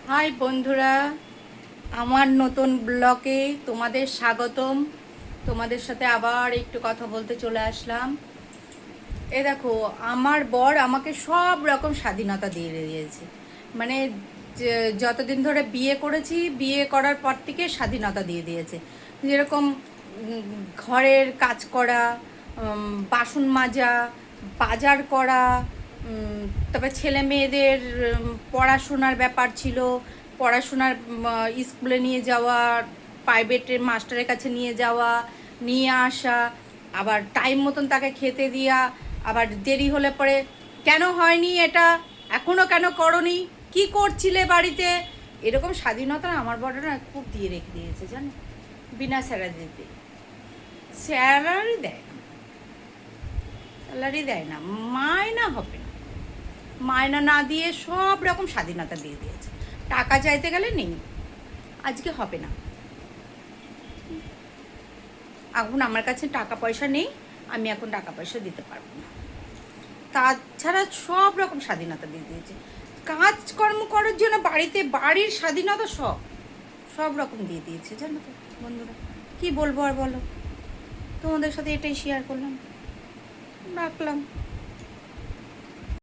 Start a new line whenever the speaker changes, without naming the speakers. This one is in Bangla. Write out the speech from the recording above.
হাই বন্ধুরা, আমার নতুন ব্লগে তোমাদের স্বাগতম। তোমাদের সাথে আবার একটু কথা বলতে চলে আসলাম। দেখো, আমার বর আমাকে সব রকম স্বাধীনতা দিয়ে দিয়েছে। মানে যতদিন ধরে বিয়ে করেছি, বিয়ে করার পর থেকে স্বাধীনতা দিয়ে দিয়েছে। যেরকম ঘরের কাজ করা, বাসন মাজা, বাজার করা, তবে ছেলে মেয়েদের পড়াশোনার ব্যাপার ছিল। পড়াশোনার স্কুলে নিয়ে যাওয়া, প্রাইভেটের মাস্টারের কাছে নিয়ে যাওয়া, নিয়ে আসা, আবার টাইম মতন তাকে খেতে দেওয়া। আবার দেরি হলে পরে, কেন হয়নি এটা, এখনও কেন করনি, কি করছিলে বাড়িতে, এরকম স্বাধীনতা আমার বড়রা খুব দিয়ে রেখে দিয়েছে জানো। বিনা স্যালারিতে, স্যালারি দেয় না, স্যালারি দেয় না, মায়না হবে না, মায়না না দিয়ে সব রকম স্বাধীনতা দিয়ে দিয়েছে। টাকা চাইতে গেলে নেই, আজকে হবে না, এখন আমার কাছে টাকা পয়সা নেই, আমি এখন টাকা পয়সা দিতে পারবো না। তাছাড়া সব রকম স্বাধীনতা দিয়ে দিয়েছে। কাজকর্ম করার জন্য বাড়িতে, বাড়ির স্বাধীনতা সব সব রকম দিয়ে দিয়েছে জানো তো বন্ধুরা। কি বলবো আর বলো, তোমাদের সাথে এটাই শেয়ার করলাম, রাখলাম।